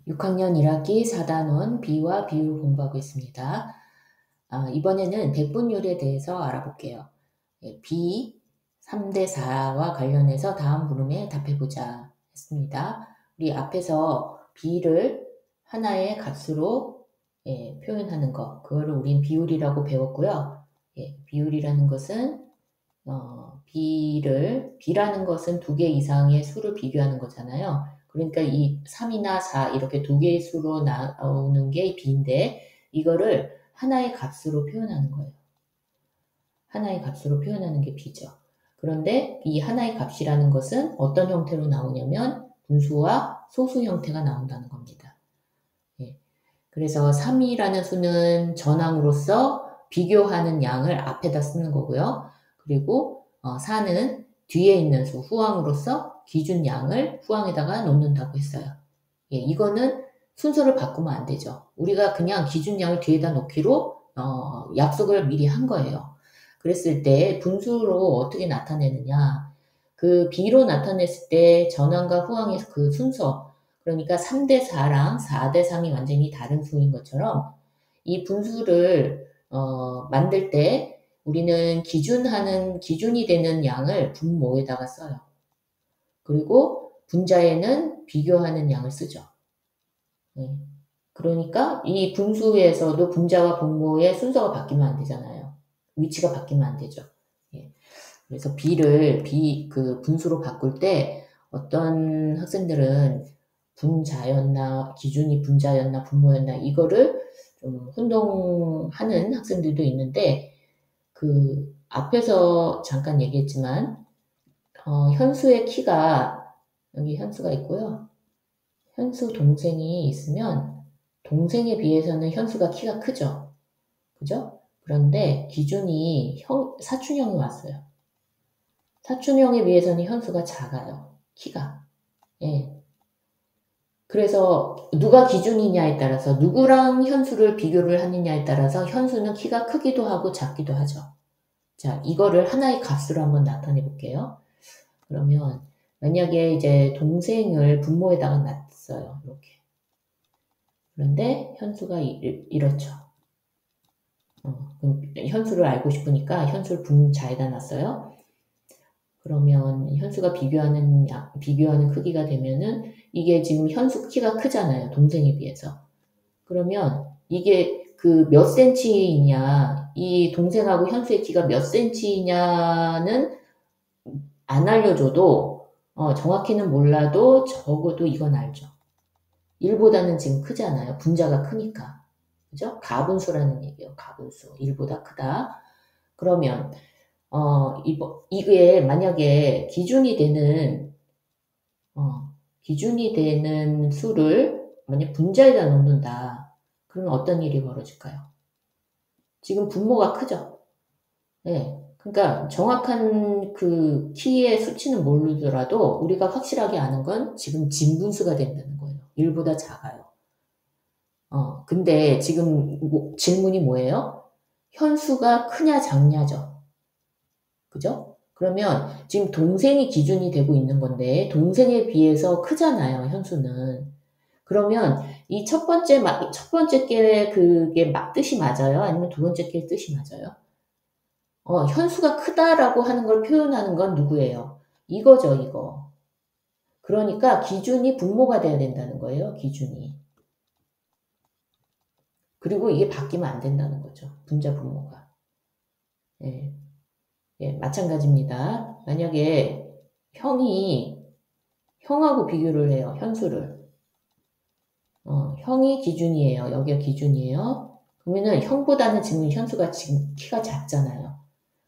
6학년 1학기 4단원 비와 비율 공부하고 있습니다. 이번에는 백분율에 대해서 알아볼게요. 비 3대 4와 관련해서 다음 물음에 답해보자 했습니다. 우리 앞에서 비를 하나의 값으로 표현하는 것, 그거를 우린 비율이라고 배웠고요. 비율이라는 것은 비라는 것은 2개 이상의 수를 비교하는 거잖아요. 그러니까 이 3이나 4 이렇게 2개의 수로 나오는 게 비인데 이거를 하나의 값으로 표현하는 거예요. 하나의 값으로 표현하는 게 비죠. 그런데 이 하나의 값이라는 것은 어떤 형태로 나오냐면 분수와 소수 형태가 나온다는 겁니다. 그래서 3이라는 수는 전항으로서 비교하는 양을 앞에다 쓰는 거고요. 그리고 4는 뒤에 있는 수, 후항으로서 기준 양을 후항에다가 놓는다고 했어요. 이거는 순서를 바꾸면 안 되죠. 우리가 그냥 기준 양을 뒤에다 놓기로 약속을 미리 한 거예요. 그랬을 때 분수로 어떻게 나타내느냐. 그 비로 나타냈을 때 전항과 후항의 그 순서, 그러니까 3대 4랑 4대 3이 완전히 다른 수인 것처럼 이 분수를 만들 때 우리는 기준이 되는 양을 분모에다가 써요. 그리고 분자에는 비교하는 양을 쓰죠. 그러니까 이 분수에서도 분자와 분모의 순서가 바뀌면 안 되잖아요. 위치가 바뀌면 안 되죠. 그래서 그 분수로 바꿀 때 어떤 학생들은 분자였나, 기준이 분자였나, 분모였나, 이거를 좀 혼동하는 학생들도 있는데, 그 앞에서 잠깐 얘기했지만, 현수의 키가, 여기 현수가 있고요. 현수 동생이 있으면, 동생에 비해서는 현수가 키가 크죠. 그죠? 그런데 기준이 사춘형이 왔어요. 사춘형에 비해서는 현수가 작아요. 키가. 그래서 누가 기준이냐에 따라서 누구랑 현수를 비교를 하느냐에 따라서 현수는 키가 크기도 하고 작기도 하죠. 자, 이거를 하나의 값으로 한번 나타내 볼게요. 그러면 만약에 이제 동생을 분모에다가 놨어요. 이렇게. 그런데 현수가 이렇죠. 그럼 현수를 알고 싶으니까 현수를 분자에다 놨어요. 그러면 현수가 비교하는 크기가 되면은 이게 지금 현수 키가 크잖아요. 동생에 비해서. 그러면 이게 그 몇 센치이냐, 이 동생하고 현수의 키가 몇 센치냐는 안 알려줘도, 정확히는 몰라도 적어도 이건 알죠. 1보다는 지금 크잖아요. 분자가 크니까. 그죠? 가분수라는 얘기예요. 가분수. 1보다 크다. 그러면 이게 만약에 기준이 되는 수를 만약 분자에다 놓는다. 그러면 어떤 일이 벌어질까요? 지금 분모가 크죠? 네. 그러니까 정확한 그 키의 수치는 모르더라도 우리가 확실하게 아는 건 지금 진분수가 된다는 거예요. 1보다 작아요. 근데 지금 질문이 뭐예요? 현수가 크냐 작냐죠. 그죠? 그러면 지금 동생이 기준이 되고 있는 건데 동생에 비해서 크잖아요, 현수는. 그러면 이 첫 번째 게 그게 뜻이 맞아요? 아니면 두 번째 게 뜻이 맞아요? 현수가 크다라고 하는 걸 표현하는 건 누구예요? 이거죠, 이거. 그러니까 기준이 분모가 돼야 된다는 거예요, 기준이. 그리고 이게 바뀌면 안 된다는 거죠, 분자 분모가. 마찬가지입니다. 만약에 형하고 비교를 해요, 현수를. 형이 기준이에요. 여기가 기준이에요. 그러면은 형보다는 지금 현수가 지금 키가 작잖아요.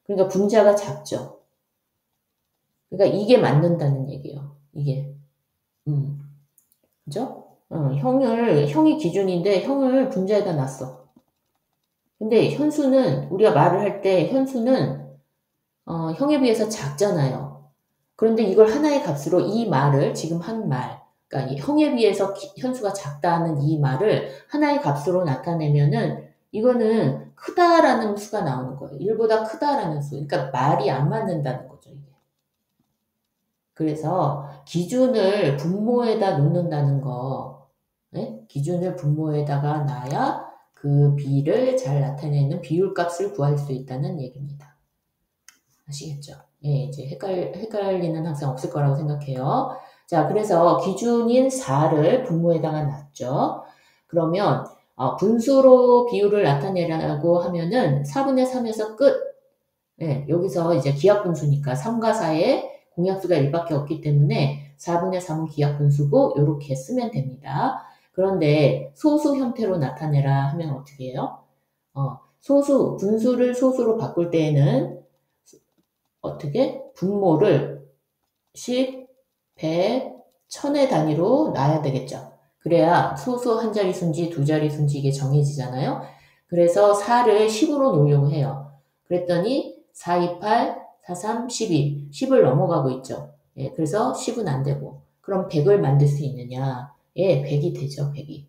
그러니까 분자가 작죠. 그러니까 이게 맞는다는 얘기예요. 이게. 그죠? 형이 기준인데 형을 분자에다 놨어. 근데 현수는 우리가 말을 할 때 현수는 형에 비해서 작잖아요. 그런데 이걸 하나의 값으로 이 말을 지금 한 말, 그러니까 형에 비해서 현수가 작다는 이 말을 하나의 값으로 나타내면은 이거는 크다라는 수가 나오는 거예요. 1보다 크다라는 수. 그러니까 말이 안 맞는다는 거죠, 이게. 그래서 기준을 분모에다 놓는다는 거, 네? 기준을 분모에다가 놔야 그 비를 잘 나타내는 비율값을 구할 수 있다는 얘기입니다. 아시겠죠? 예, 이제 헷갈리는 학생 없을 거라고 생각해요. 자, 그래서 기준인 4를 분모에다가 놨죠. 그러면 분수로 비율을 나타내라고 하면은 4분의 3에서 끝. 예, 여기서 이제 기하분수니까 3과 4에 공약수가 1밖에 없기 때문에 4분의 3은 기하분수고 이렇게 쓰면 됩니다. 그런데 소수 형태로 나타내라 하면 어떻게 해요? 분수를 소수로 바꿀 때에는 어떻게? 분모를 10, 100, 1000의 단위로 놔야 되겠죠. 그래야 소수 한 자리수인지 두 자리수인지 이게 정해지잖아요. 그래서 4를 10으로 놓으려고 해요. 그랬더니 4, 2, 8, 4, 3, 12, 10을 넘어가고 있죠. 예, 그래서 10은 안 되고. 그럼 100을 만들 수 있느냐? 예, 100이 되죠, 100이.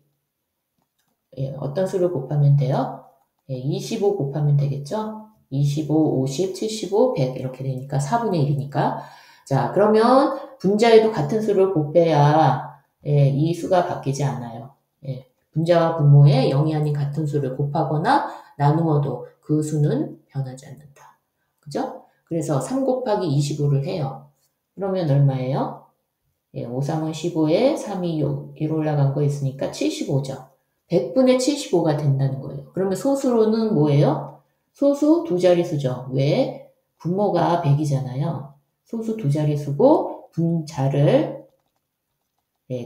예, 어떤 수를 곱하면 돼요? 예, 25 곱하면 되겠죠? 25, 50, 75, 100 이렇게 되니까 4분의 1이니까. 자, 그러면 분자에도 같은 수를 곱해야 예, 이 수가 바뀌지 않아요. 예, 분자와 분모에 0이 아닌 같은 수를 곱하거나 나누어도 그 수는 변하지 않는다. 그죠? 그래서 3 곱하기 25를 해요. 그러면 얼마예요? 예, 5, 3은 15에 3, 2, 6, 1 올라간 거 있으니까 75죠. 100분의 75가 된다는 거예요. 그러면 소수로는 뭐예요? 소수 두 자릿수죠. 왜? 분모가 100이잖아요. 소수 두 자릿수고 분자를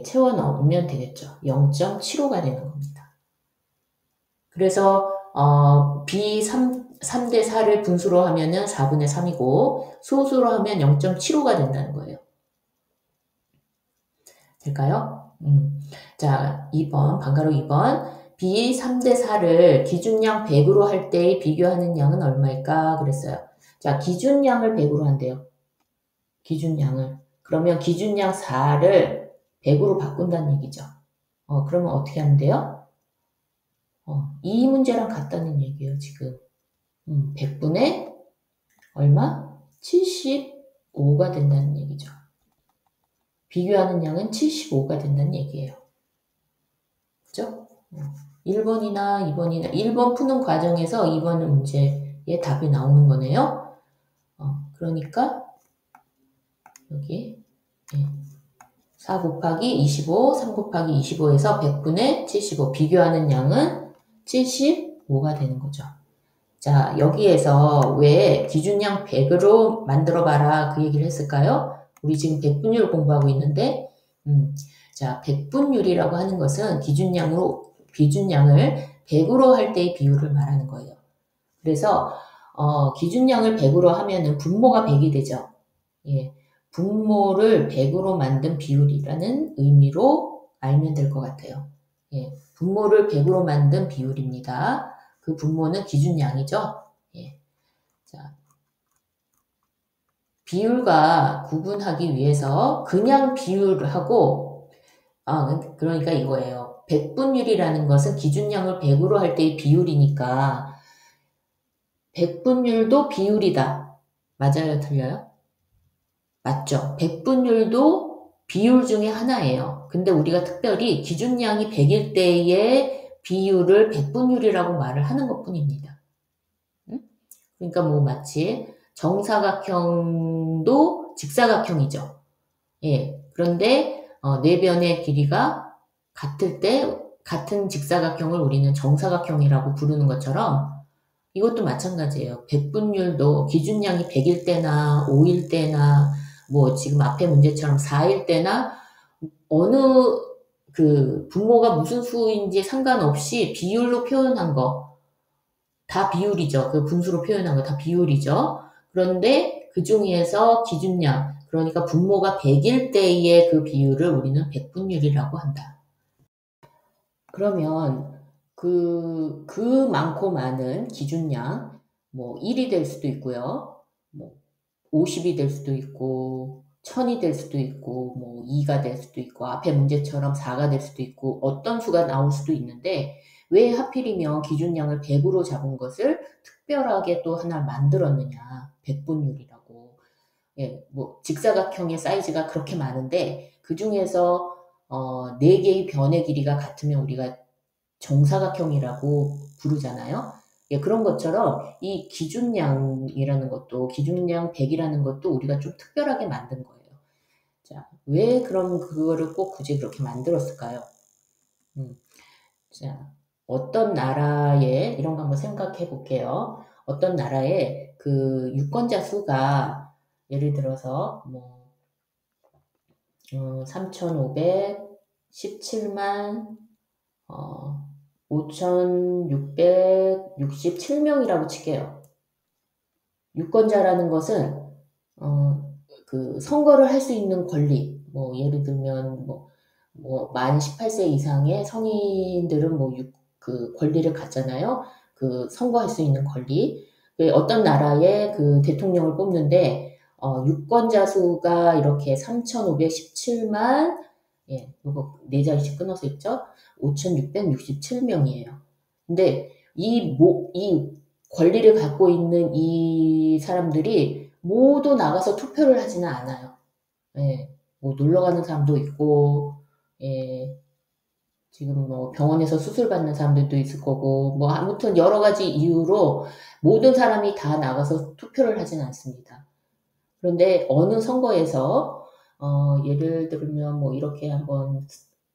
채워 넣으면 되겠죠. 0.75가 되는 겁니다. 그래서 B 3대 4를 분수로 하면은 4분의 3이고 소수로 하면 0.75가 된다는 거예요. 될까요? 자, 2번, 방가로 2번. B 3대 4를 기준량 100으로 할 때 비교하는 양은 얼마일까? 그랬어요. 자, 기준량을 100으로 한대요. 기준량을. 그러면 기준량 4를 100으로 바꾼다는 얘기죠. 그러면 어떻게 하면 돼요? 이 문제랑 같다는 얘기예요, 지금. 100분의 얼마? 75가 된다는 얘기죠. 비교하는 양은 75가 된다는 얘기예요. 그죠? 1번이나 2번이나 1번 푸는 과정에서 2번 문제의 답이 나오는 거네요. 그러니까 여기 4 곱하기 25, 3 곱하기 25에서 100분의 75 비교하는 양은 75가 되는 거죠. 자, 여기에서 왜 기준량 100으로 만들어봐라 그 얘기를 했을까요? 우리 지금 100분율 공부하고 있는데 자, 100분율이라고 하는 것은 기준량을 100으로 할 때의 비율을 말하는 거예요. 그래서 기준량을 100으로 하면은 분모가 100이 되죠. 예, 분모를 100으로 만든 비율이라는 의미로 알면 될 것 같아요. 예, 분모를 100으로 만든 비율입니다. 그 분모는 기준량이죠. 예, 자, 비율과 구분하기 위해서 그냥 비율하고 그러니까 이거예요. 100분율이라는 것은 기준량을 100으로 할 때의 비율이니까 100분율도 비율이다. 맞아요? 틀려요? 맞죠? 100분율도 비율 중에 하나예요. 근데 우리가 특별히 기준량이 100일 때의 비율을 100분율이라고 말을 하는 것 뿐입니다. 그러니까 뭐 마치 정사각형도 직사각형이죠. 예. 그런데 네 변의 길이가 같을 때 같은 직사각형을 우리는 정사각형이라고 부르는 것처럼 이것도 마찬가지예요. 백분율도 기준량이 100일 때나 5일 때나 뭐 지금 앞에 문제처럼 4일 때나 어느 그 분모가 무슨 수인지 상관없이 비율로 표현한 거 다 비율이죠. 그 분수로 표현한 거 다 비율이죠. 그런데 그 중에서 기준량, 그러니까 분모가 100일 때의 그 비율을 우리는 백분율이라고 한다. 그러면 그 많고 많은 기준량, 뭐 1이 될 수도 있고요. 뭐 50이 될 수도 있고, 1000이 될 수도 있고, 뭐 2가 될 수도 있고, 앞에 문제처럼 4가 될 수도 있고, 어떤 수가 나올 수도 있는데, 왜 하필이면 기준량을 100으로 잡은 것을 특별하게 또 하나 만들었느냐. 백분율이라고. 예, 뭐 직사각형의 사이즈가 그렇게 많은데 그 중에서 4개의 변의 길이가 같으면 우리가 정사각형이라고 부르잖아요. 예, 그런 것처럼 이 기준량이라는 것도, 기준량 100이라는 것도 우리가 좀 특별하게 만든 거예요. 자, 왜 그럼 그거를 꼭 굳이 그렇게 만들었을까요? 자, 어떤 나라에, 이런 거 한번 생각해 볼게요. 어떤 나라에 그 유권자 수가 예를 들어서 뭐 3,517만 5,667명이라고 칠게요. 유권자라는 것은 그 선거를 할 수 있는 권리, 뭐 예를 들면 만 18세 이상의 성인들은 그 권리를 갖잖아요. 그 선거할 수 있는 권리. 어떤 나라의 그 대통령을 뽑는데 유권자 수가 이렇게 3,517만, 예, 이거 4자리씩 끊어서 있죠? 5,667명이에요. 근데 이 권리를 갖고 있는 이 사람들이 모두 나가서 투표를 하지는 않아요. 예, 뭐 놀러 가는 사람도 있고, 예, 지금 뭐 병원에서 수술 받는 사람들도 있을 거고, 뭐 아무튼 여러 가지 이유로 모든 사람이 다 나가서 투표를 하진 않습니다. 그런데 어느 선거에서 예를 들면 뭐 이렇게 한번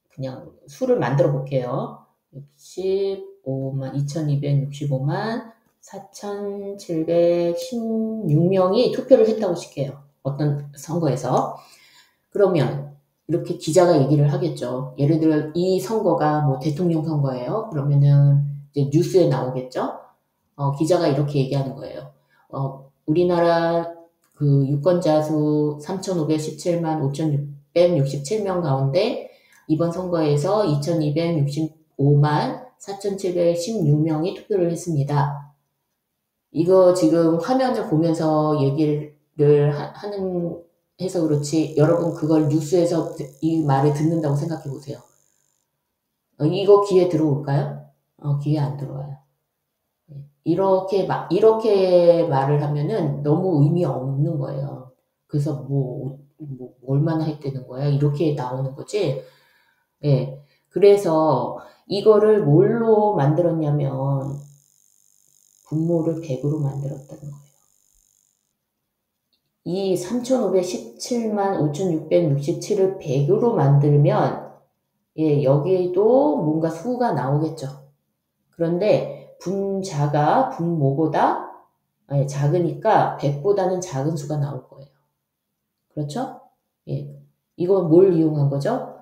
그냥 수를 만들어 볼게요. 2265만 4,716명이 투표를 했다고 칠게요. 어떤 선거에서. 그러면 이렇게 기자가 얘기를 하겠죠. 예를 들어 이 선거가 뭐 대통령 선거예요. 그러면은 이제 뉴스에 나오겠죠. 기자가 이렇게 얘기하는 거예요. 우리나라 그 유권자 수 3,517만 5,667명 가운데 이번 선거에서 2,265만 4,716명이 투표를 했습니다. 이거 지금 화면을 보면서 얘기를 하는 해서 그렇지 여러분 그걸 뉴스에서 이 말을 듣는다고 생각해 보세요. 이거 귀에 들어올까요? 귀에 안 들어와요. 이렇게 말을 하면은 너무 의미 없는 거예요. 그래서 얼마나 했다는 거야? 이렇게 나오는 거지. 예. 그래서 이거를 뭘로 만들었냐면 분모를 100으로 만들었다는 거예요. 이 3,517만 5,667을 100으로 만들면 예, 여기에도 뭔가 수가 나오겠죠. 그런데 분모보다 작으니까 100보다는 작은 수가 나올 거예요. 그렇죠? 예. 이건 뭘 이용한 거죠?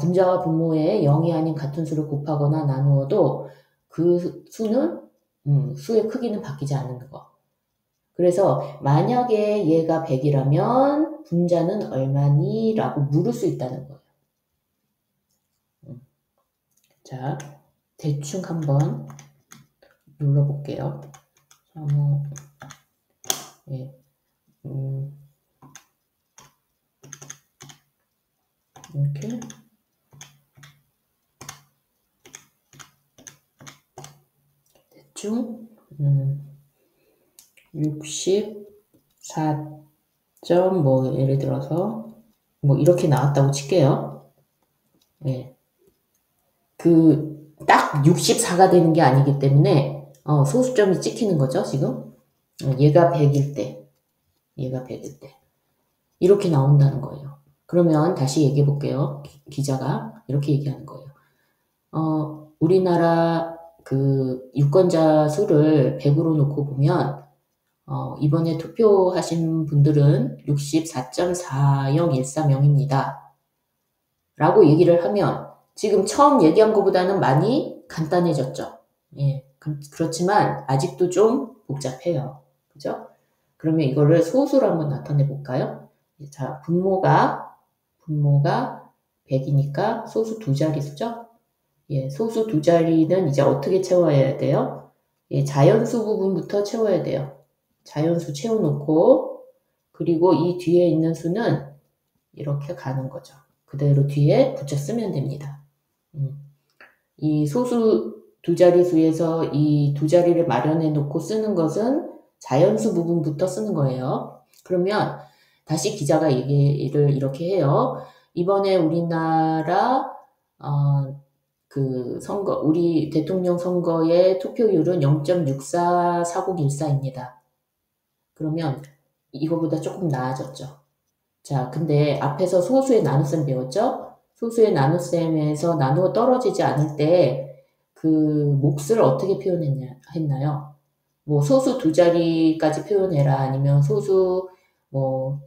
분자와 분모에 0이 아닌 같은 수를 곱하거나 나누어도 그 수는 수의 크기는 바뀌지 않는 거. 그래서 만약에 얘가 100이라면 분자는 얼마니? 라고 물을 수 있다는 거예요. 자, 대충 한번 눌러볼게요. 예, 이렇게 대충 64. 예를 들어서 이렇게 나왔다고 칠게요. 예. 딱 64가 되는 게 아니기 때문에 소수점이 찍히는 거죠, 지금. 얘가 100일 때 이렇게 나온다는 거예요. 그러면 다시 얘기해 볼게요. 기자가 이렇게 얘기하는 거예요. 우리나라 그 유권자 수를 100으로 놓고 보면 이번에 투표하신 분들은 64.4014명입니다. 라고 얘기를 하면 지금 처음 얘기한 것보다는 많이 간단해졌죠. 예, 그렇지만 아직도 좀 복잡해요. 그죠? 그러면 이거를 소수로 한번 나타내 볼까요? 자, 분모가 100이니까 소수 2자릿수죠? 예, 소수 2자리는 이제 어떻게 채워야 돼요? 예, 자연수 부분부터 채워야 돼요. 자연수 채워놓고 그리고 이 뒤에 있는 수는 이렇게 가는 거죠. 그대로 뒤에 붙여 쓰면 됩니다. 이 소수 2자리수에서 이 2자리를 마련해 놓고 쓰는 것은 자연수 부분부터 쓰는 거예요. 그러면 다시 기자가 얘기를 이렇게 해요. 이번에 우리나라 그 선거, 우리 대통령 선거의 투표율은 0.644014입니다. 그러면 이거보다 조금 나아졌죠. 자, 근데 앞에서 소수의 나눗셈 배웠죠? 소수의 나눗셈에서 나누어 떨어지지 않을 때 그 몫을 어떻게 했나요? 뭐 소수 두 자리까지 표현해라, 아니면 소수 뭐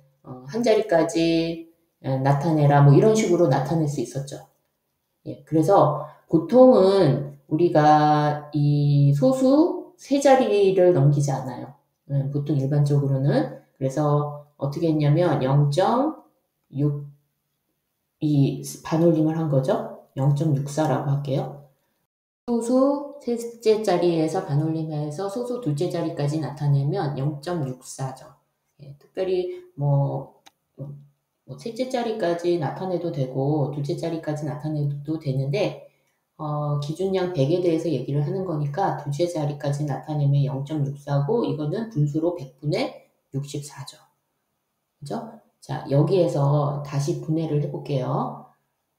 한 자리까지 나타내라, 뭐 이런 식으로 나타낼 수 있었죠. 예, 그래서 보통은 우리가 이 소수 세 자리를 넘기지 않아요. 보통 일반적으로는. 그래서 어떻게 했냐면 0.6, 이 반올림을 한 거죠. 0.64라고 할게요. 소수 셋째 자리에서 반올림해서 소수 둘째 자리까지 나타내면 0.64죠. 예, 특별히 셋째 자리까지 나타내도 되고 둘째 자리까지 나타내도 되는데 기준량 100에 대해서 얘기를 하는 거니까 둘째 자리까지 나타내면 0.64고 이거는 분수로 100분의 64죠. 그죠? 자, 여기에서 다시 분해를 해볼게요.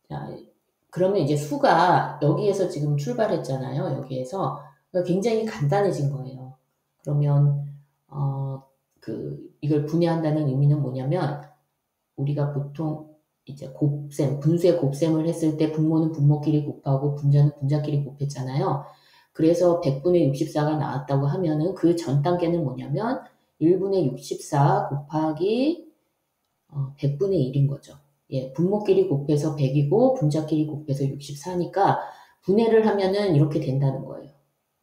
자, 그러면 이제 수가 여기에서 지금 출발했잖아요. 여기에서 굉장히 간단해진 거예요. 그러면 이걸 분해한다는 의미는 뭐냐면 우리가 보통 이제 곱셈, 분수의 곱셈을 했을 때 분모는 분모끼리 곱하고 분자는 분자끼리 곱했잖아요. 그래서 100분의 64가 나왔다고 하면은 그 전 단계는 뭐냐면 1분의 64 곱하기 100분의 1인 거죠. 예, 분모끼리 곱해서 100이고 분자끼리 곱해서 64니까 분해를 하면은 이렇게 된다는 거예요.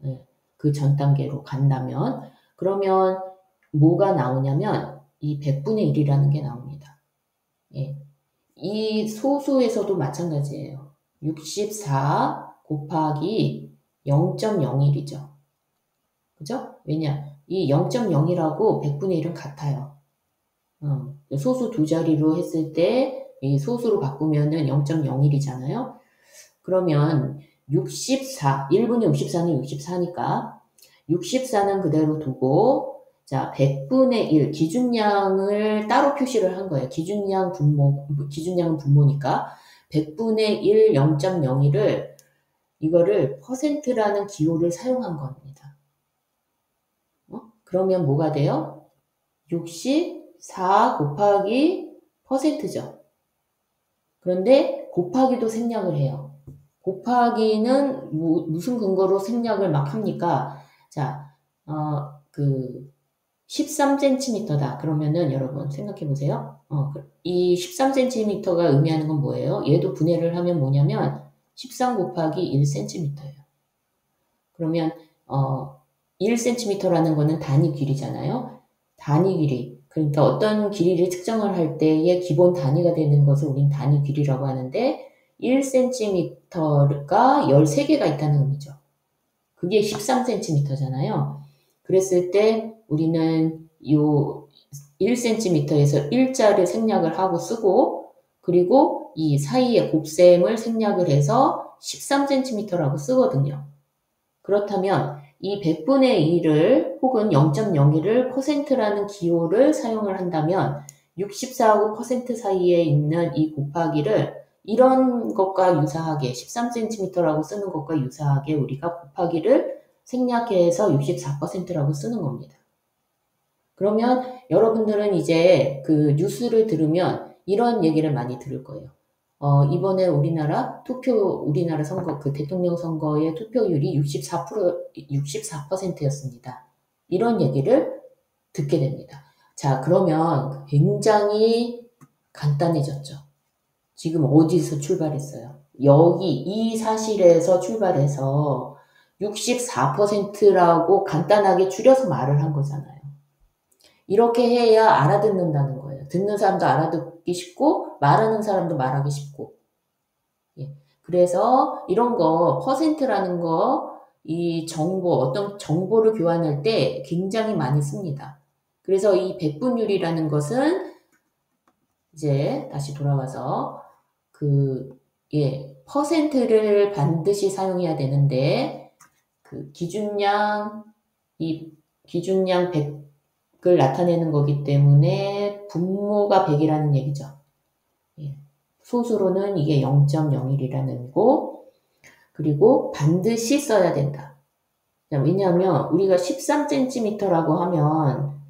예, 그 전 단계로 간다면 그러면 뭐가 나오냐면 이 100분의 1이라는 게 나옵니다. 예, 이 소수에서도 마찬가지예요. 64 곱하기 0.01이죠. 그죠? 왜냐? 이 0.0이라고 100분의 1은 같아요. 소수 두 자리로 했을 때 이 소수로 바꾸면은 0.01이잖아요. 그러면 64, 1분의 64는 64니까 64는 그대로 두고 자, 100분의 1 기준량을 따로 표시를 한 거예요. 기준량은 분모니까 100분의 1 0.01을 이거를 퍼센트라는 기호를 사용한 겁니다. 그러면 뭐가 돼요? 64 곱하기 퍼센트죠. 그런데 곱하기도 생략을 해요. 곱하기는 무슨 근거로 생략을 막 합니까? 자, 13cm다. 그러면은 여러분 생각해 보세요. 이 13cm가 의미하는 건 뭐예요? 얘도 분해를 하면 뭐냐면 13 곱하기 1cm예요. 그러면 1cm라는 거는 단위 길이잖아요. 단위 길이. 그러니까 어떤 길이를 측정을 할 때의 기본 단위가 되는 것을 우린 단위 길이라고 하는데 1cm가 13개가 있다는 의미죠. 그게 13cm잖아요. 그랬을 때 우리는 요 1cm에서 일자를 생략을 하고 쓰고 그리고 이 사이에 곱셈을 생략을 해서 13cm라고 쓰거든요. 그렇다면 이 100분의 1을 혹은 0.01을 퍼센트라는 기호를 사용을 한다면 64하고 퍼센트 사이에 있는 이 곱하기를 이런 것과 유사하게 13cm라고 쓰는 것과 유사하게 우리가 곱하기를 생략해서 64%라고 쓰는 겁니다. 그러면 여러분들은 이제 그 뉴스를 들으면 이런 얘기를 많이 들을 거예요. 이번에 우리나라 선거, 그 대통령 선거의 투표율이 64%였습니다. 이런 얘기를 듣게 됩니다. 자, 그러면 굉장히 간단해졌죠. 지금 어디서 출발했어요? 여기 이 사실에서 출발해서 64%라고 간단하게 줄여서 말을 한 거잖아요. 이렇게 해야 알아듣는다는 거예요. 듣는 사람도 알아듣기 쉽고 말하는 사람도 말하기 쉽고. 예. 그래서 이런 거 퍼센트라는 거 이 정보 어떤 정보를 교환할 때 굉장히 많이 씁니다. 그래서 이 백분율이라는 것은 이제 다시 돌아와서 퍼센트를 반드시 사용해야 되는데 그 기준량 100을 나타내는 거기 때문에 분모가 100이라는 얘기죠. 예. 소수로는 이게 0.01이라는 의미고, 그리고 반드시 써야 된다. 왜냐하면 우리가 13cm라고 하면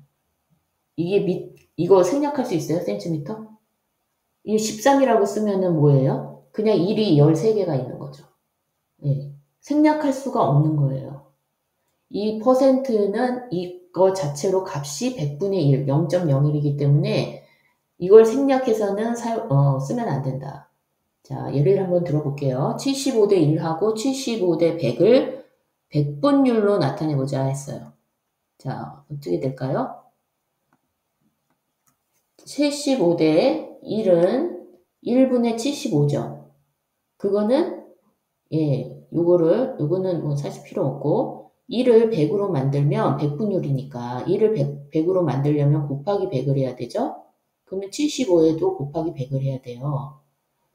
이거 생략할 수 있어요? 센티미터? 이 13이라고 쓰면은 뭐예요? 그냥 1이 13개가 있는 거죠. 예. 생략할 수가 없는 거예요. 이 퍼센트는 이거 자체로 값이 100분의 1, 0.01이기 때문에 이걸 생략해서는 쓰면 안 된다. 자, 예를 한번 들어볼게요. 75대 1하고 75대 100을 100분율로 나타내보자 했어요. 자, 어떻게 될까요? 75대 1은 1분의 75죠. 그거는, 요거는 뭐 사실 필요 없고, 1을 100으로 만들면 100분율이니까 1을 100으로 만들려면 곱하기 100을 해야 되죠? 그러면 75에도 곱하기 100을 해야 돼요.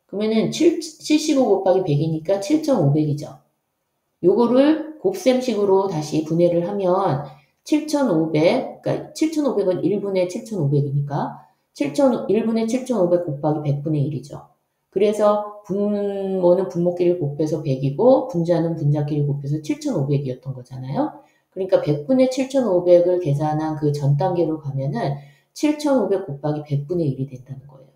그러면은 75 곱하기 100이니까 7,500이죠. 요거를 곱셈식으로 다시 분해를 하면 7,500, 그러니까 7,500은 1분의 7,500이니까 1분의 7,500 곱하기 100분의 1이죠. 그래서 분모는 분모끼리 곱해서 100이고 분자는 분자끼리 곱해서 7,500이었던 거잖아요. 그러니까 100분의 7,500을 계산한 그 전 단계로 가면은 7,500 곱하기 100분의 1이 된다는 거예요.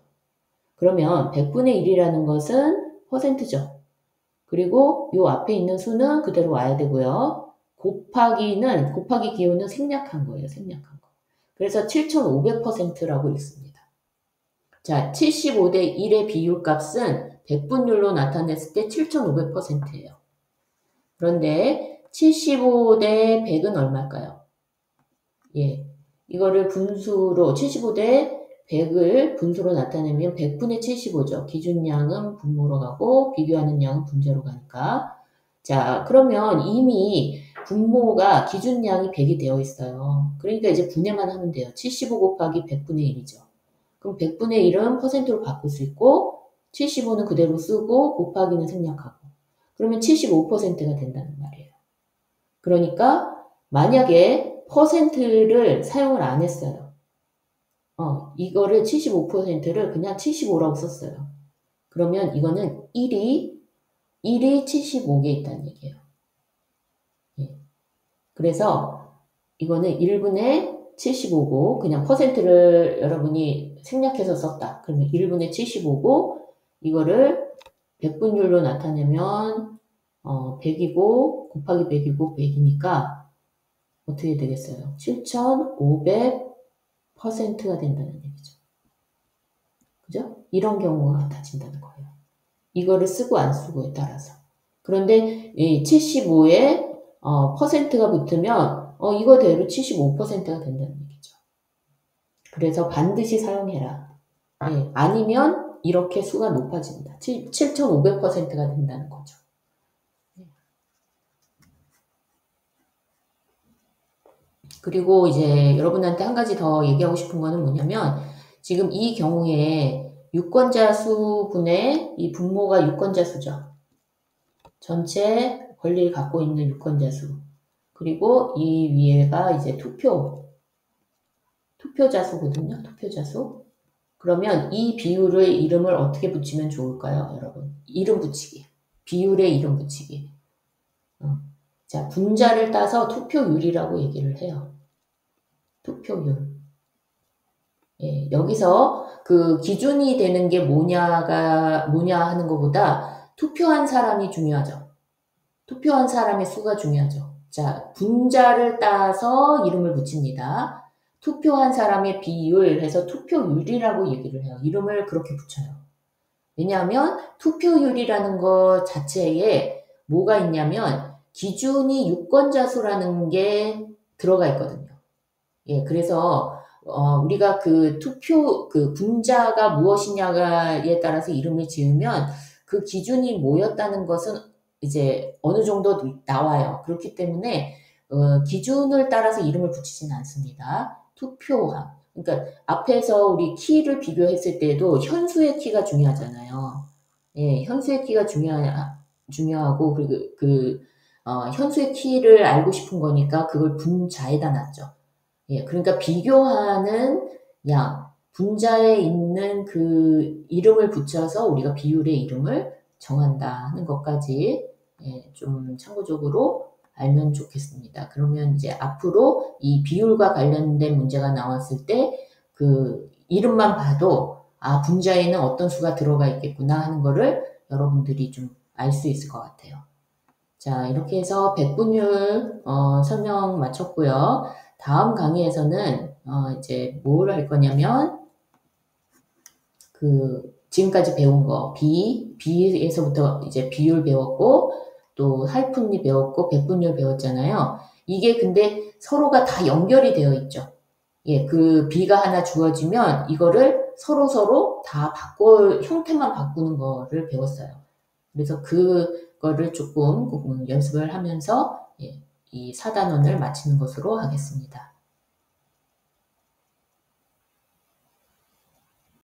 그러면 100분의 1이라는 것은 퍼센트죠. 그리고 요 앞에 있는 수는 그대로 와야 되고요. 곱하기 기호는 생략한 거예요. 생략한 거. 그래서 7,500%라고 읽습니다. 자, 75대 1의 비율값은 100분율로 나타냈을 때 7,500%예요. 그런데 75대 100은 얼마일까요? 예, 이거를 분수로 75대 100을 분수로 나타내면 100분의 75죠. 기준량은 분모로 가고 비교하는 양은 분자로 가니까. 자, 그러면 이미 분모가 기준량이 100이 되어 있어요. 그러니까 이제 분해만 하면 돼요. 75 곱하기 100분의 1이죠. 그럼 100분의 1은 퍼센트로 바꿀 수 있고 75는 그대로 쓰고 곱하기는 생략하고 그러면 75%가 된다는 말이에요. 그러니까 만약에 퍼센트를 사용을 안 했어요. 이거를 75%를 그냥 75라고 썼어요. 그러면 이거는 1이 75개 있다는 얘기예요. 예. 그래서 이거는 1분의 75고 그냥 퍼센트를 여러분이 생략해서 썼다. 그러면 1분의 75고 이거를 100분율로 나타내면 100이고 곱하기 100이고 100이니까 어떻게 되겠어요? 7,500%가 된다는 얘기죠. 그죠? 이런 경우가 같아진다는 거예요. 이거를 쓰고 안 쓰고에 따라서. 그런데 이 75에 퍼센트가 붙으면 이거대로 75%가 된다는 얘기죠. 그래서 반드시 사용해라. 네, 아니면 이렇게 수가 높아진다. 7,500%가 된다는 거죠. 그리고 이제 여러분한테 한 가지 더 얘기하고 싶은 거는 뭐냐면 지금 이 경우에 유권자 수분의 이 분모가 유권자 수죠. 전체 권리를 갖고 있는 유권자 수. 그리고 이 위에가 이제 투표자 수거든요. 투표자 수. 그러면 이 비율의 이름을 어떻게 붙이면 좋을까요, 여러분? 이름 붙이기. 비율의 이름 붙이기. 자, 분자를 따서 투표율이라고 얘기를 해요. 투표율. 예, 여기서 그 기준이 되는 게 뭐냐 하는 것보다 투표한 사람이 중요하죠. 투표한 사람의 수가 중요하죠. 자, 분자를 따서 이름을 붙입니다. 투표한 사람의 비율 해서 투표율이라고 얘기를 해요. 이름을 그렇게 붙여요. 왜냐하면 투표율이라는 것 자체에 뭐가 있냐면 기준이 유권자 수라는 게 들어가 있거든요. 예, 그래서 우리가 그 분자가 무엇이냐에 따라서 이름을 지으면 그 기준이 뭐였다는 것은 이제 어느 정도 나와요. 그렇기 때문에 기준을 따라서 이름을 붙이지는 않습니다. 투표함. 그러니까 앞에서 우리 키를 비교했을 때도 현수의 키가 중요하잖아요. 예, 현수의 키가 중요하고 그리고 현수의 키를 알고 싶은 거니까 그걸 분자에다 놨죠. 예, 그러니까 비교하는 양, 분자에 있는 그 이름을 붙여서 우리가 비율의 이름을 정한다 하는 것까지 예, 좀 참고적으로 알면 좋겠습니다. 그러면 이제 앞으로 이 비율과 관련된 문제가 나왔을 때 그 이름만 봐도 아, 분자에는 어떤 수가 들어가 있겠구나 하는 거를 여러분들이 좀 알 수 있을 것 같아요. 자, 이렇게 해서 백분율 설명 마쳤고요. 다음 강의에서는 이제 뭘 할 거냐면 그 지금까지 배운 거 B에서부터 이제 비율 배웠고 또 할분리 배웠고 백분율 배웠잖아요. 이게 근데 서로가 다 연결이 되어 있죠. 예, 그 B가 하나 주어지면 이거를 서로 다 형태만 바꾸는 거를 배웠어요. 그래서 그거를 조금 연습을 하면서 예, 이 4단원을 마치는 것으로 하겠습니다.